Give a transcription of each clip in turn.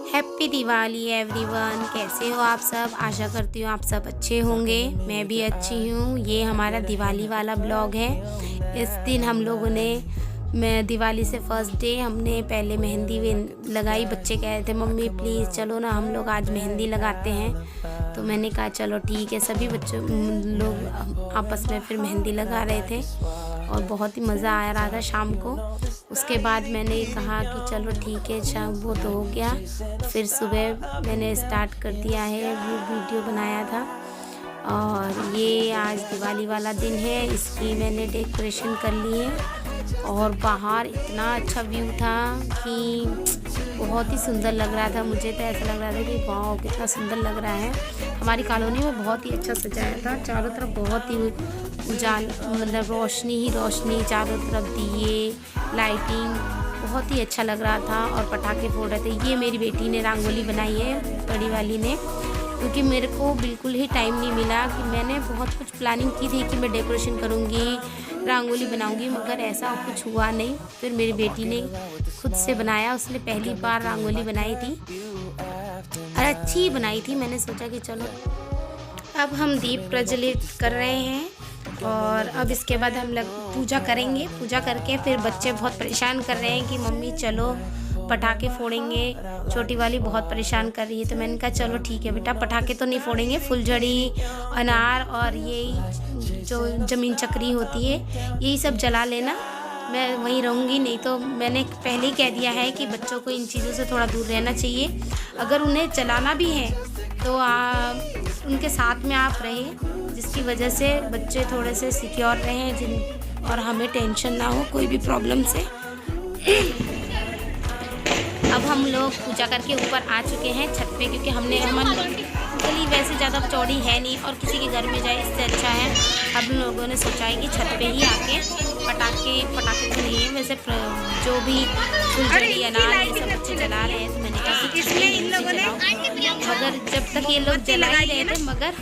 Happy Diwali everyone. कैसे हो आप सब? आशा करती हूँ आप सब अच्छे होंगे। मैं भी अच्छी हूँ। ये हमारा दिवाली वाला ब्लॉग है। इस दिन हम लोगों ने मैं दिवाली से फर्स्ट डे हमने पहले मेहंदी लगाई। बच्चे कह रहे थे मम्मी प्लीज़ चलो ना हम लोग आज मेहंदी लगाते हैं। तो मैंने कहा चलो ठीक है। सभी बच्चों लोग आपस में फिर मेहंदी लगा रहे थे और बहुत ही मज़ा आ रहा था शाम को। उसके बाद मैंने कहा कि चलो ठीक है शाम वो तो हो गया। फिर सुबह मैंने स्टार्ट कर दिया है, वो वीडियो बनाया था। और ये आज दिवाली वाला दिन है, इसकी मैंने डेकोरेशन कर ली है। और बाहर इतना अच्छा व्यू था कि बहुत ही सुंदर लग रहा था। मुझे तो ऐसा लग रहा था कि वाह कितना सुंदर लग रहा है। हमारी कॉलोनी में बहुत ही अच्छा सजाया था। चारों तरफ बहुत ही उजाल मतलब रोशनी ही रोशनी, चारों तरफ दिए, लाइटिंग, बहुत ही अच्छा लग रहा था। और पटाखे फोड़ रहे थे। ये मेरी बेटी ने रंगोली बनाई है, बड़ी वाली ने, क्योंकि मेरे को बिल्कुल ही टाइम नहीं मिला। कि मैंने बहुत कुछ प्लानिंग की थी कि मैं डेकोरेशन करूँगी, रंगोली बनाऊँगी, मगर ऐसा कुछ हुआ नहीं। फिर मेरी बेटी ने खुद से बनाया। उसने पहली बार रंगोली बनाई थी और अच्छी बनाई थी। मैंने सोचा कि चलो अब हम दीप प्रज्वलित कर रहे हैं और अब इसके बाद हम लोग पूजा करेंगे। पूजा करके फिर बच्चे बहुत परेशान कर रहे हैं कि मम्मी चलो पटाखे फोड़ेंगे। छोटी वाली बहुत परेशान कर रही है। तो मैंने कहा चलो ठीक है बेटा, पटाखे तो नहीं फोड़ेंगे, फुलझड़ी, अनार और यही जो जमीन चक्री होती है यही सब जला लेना। मैं वहीं रहूँगी। नहीं तो मैंने पहले ही कह दिया है कि बच्चों को इन चीज़ों से थोड़ा दूर रहना चाहिए। अगर उन्हें जलाना भी है तो उनके साथ में आप रहें, जिसकी वजह से बच्चे थोड़े से सिक्योर रहें और हमें टेंशन ना हो कोई भी प्रॉब्लम से। अब हम लोग पूजा करके ऊपर आ चुके हैं छत पे, क्योंकि हमारी गली वैसे ज़्यादा चौड़ी है नहीं और किसी के घर में जाए इससे अच्छा है। हम लोगों ने सोचा है कि छत पे ही आके पटाखे तो नहीं है वैसे, जो भी फुलझड़ी अनार ये सब बच्चे जला रहे हैं। तो मैंने कहा इसमें इन लोगों ने मगर जब तक ये लोग जला ही रहे थे, मगर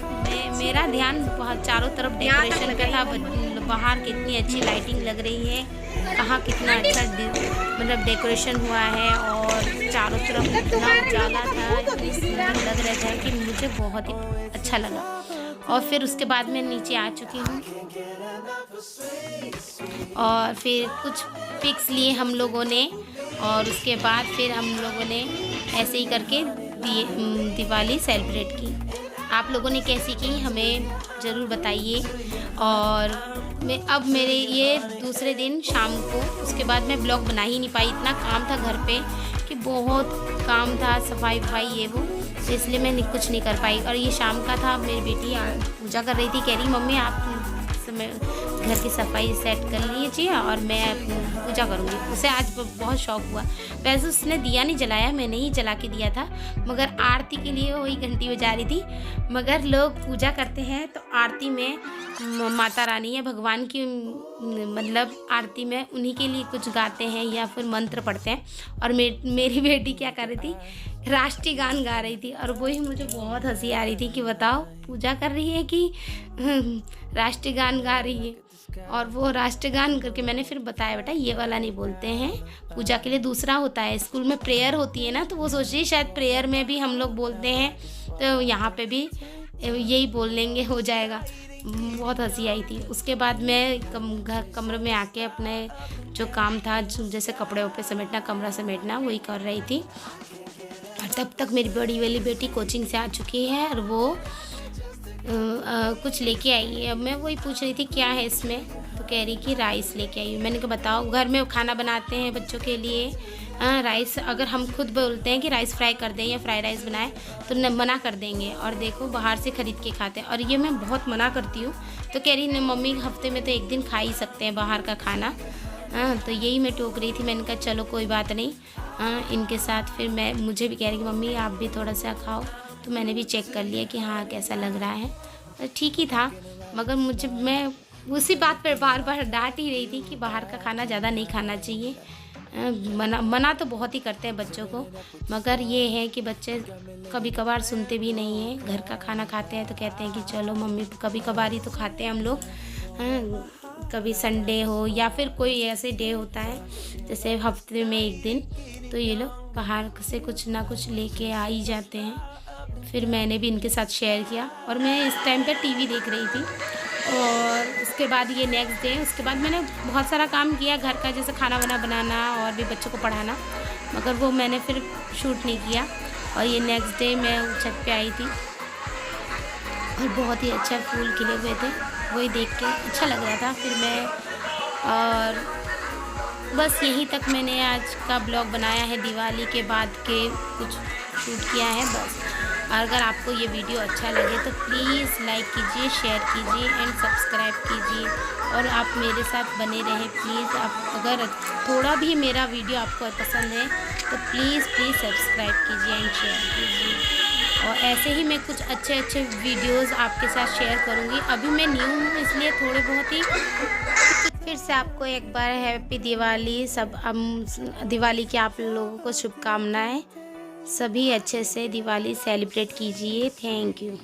मेरा ध्यान बहुत चारों तरफ डेकोरेशन का था। बाहर कितनी अच्छी लाइटिंग लग रही है, कहाँ कितना अच्छा मतलब डेकोरेशन हुआ है और चारों तरफ इतना उजाला था, इतनी सुंदर लग रहा था कि मुझे बहुत ही अच्छा लगा। और फिर उसके बाद मैं नीचे आ चुकी हूँ और फिर कुछ पिक्स लिए हम लोगों ने। और उसके बाद फिर हम लोगों ने ऐसे ही करके दिवाली सेलिब्रेट की। आप लोगों ने कैसी की हमें ज़रूर बताइए। और अब मेरे ये दूसरे दिन शाम को, उसके बाद मैं ब्लॉग बना ही नहीं पाई। इतना काम था घर पे कि बहुत काम था, सफाई ये वो, तो इसलिए मैं कुछ नहीं कर पाई। और ये शाम का था। मेरी बेटी पूजा कर रही थी, कह रही मम्मी आप घर की सफाई सेट कर लीजिए और मैं पूजा करूँगी। उसे आज बहुत शौक हुआ। वैसे उसने दिया नहीं जलाया, मैंने ही जला के दिया था, मगर आरती के लिए वही घंटी बजा रही थी। मगर लोग पूजा करते हैं तो आरती में माता रानी या भगवान की मतलब आरती में उन्हीं के लिए कुछ गाते हैं या फिर मंत्र पढ़ते हैं। और मेरी बेटी क्या कर रही थी, राष्ट्रीय गान गा रही थी। और वही मुझे बहुत हंसी आ रही थी कि बताओ पूजा कर रही है कि राष्ट्रीय गान गा रही है। और वो राष्ट्रीय गान करके मैंने फिर बताया बेटा ये वाला नहीं बोलते हैं, पूजा के लिए दूसरा होता है। स्कूल में प्रेयर होती है ना, तो वो सोच रही शायद प्रेयर में भी हम लोग बोलते हैं, तो यहाँ पे भी यही बोल लेंगे, हो जाएगा। बहुत हंसी आई थी। उसके बाद मैं कमरे में आके अपने जो काम था, जैसे कपड़े वपड़े समेटना, कमरा समेटना, वही कर रही थी। और तब तक मेरी बड़ी वाली बेटी कोचिंग से आ चुकी है और वो कुछ लेके आई है। अब मैं वही पूछ रही थी क्या है इसमें, तो कह रही कि राइस लेके आई हूँ। मैंने कहा बताओ घर में खाना बनाते हैं बच्चों के लिए, राइस अगर हम खुद बोलते हैं कि राइस फ्राई कर दें या फ्राई राइस बनाएं तो मना कर देंगे। और देखो बाहर से ख़रीद के खाते हैं और ये मैं बहुत मना करती हूँ। तो कह रही मम्मी हफ्ते में तो एक दिन खा ही सकते हैं बाहर का खाना। तो यही मैं टोक रही थी। मैंने कहा चलो कोई बात नहीं। इनके साथ फिर मुझे भी कह रही कि मम्मी आप भी थोड़ा सा खाओ। तो मैंने भी चेक कर लिया कि हाँ कैसा लग रहा है, तो ठीक ही था। मगर मैं उसी बात पर बार बार डांट ही रही थी कि बाहर का खाना ज़्यादा नहीं खाना चाहिए। मना तो बहुत ही करते हैं बच्चों को, मगर ये है कि बच्चे कभी कभार सुनते भी नहीं हैं। घर का खाना खाते हैं तो कहते हैं कि चलो मम्मी, कभी कभार ही तो खाते हैं हम लोग, कभी संडे हो या फिर कोई ऐसे डे होता है जैसे हफ्ते में एक दिन, तो ये लोग बाहर से कुछ ना कुछ लेके आ ही जाते हैं। फिर मैंने भी इनके साथ शेयर किया और मैं इस टाइम पे टीवी देख रही थी। और उसके बाद ये नेक्स्ट डे, उसके बाद मैंने बहुत सारा काम किया घर का, जैसे खाना वाना बनाना और भी बच्चों को पढ़ाना, मगर वो मैंने फिर शूट नहीं किया। और ये नेक्स्ट डे मैं छत पे आई थी और बहुत ही अच्छा फूल खिले हुए थे, वही देख के अच्छा लग रहा था। फिर मैं और बस यहीं तक मैंने आज का ब्लॉग बनाया है, दिवाली के बाद के कुछ शूट किया है बस। अगर आपको ये वीडियो अच्छा लगे तो प्लीज़ लाइक कीजिए, शेयर कीजिए एंड सब्सक्राइब कीजिए और आप मेरे साथ बने रहें प्लीज़। आप अगर थोड़ा भी मेरा वीडियो आपको पसंद है तो प्लीज़ सब्सक्राइब कीजिए एंड शेयर कीजिए। और ऐसे ही मैं कुछ अच्छे वीडियोस आपके साथ शेयर करूँगी। अभी मैं न्यू हूँ इसलिए थोड़े बहुत ही। फिर से आपको एक बार हैप्पी दिवाली, सब दिवाली की आप लोगों को शुभकामनाएं। सभी अच्छे से दिवाली सेलिब्रेट कीजिए। Thank you.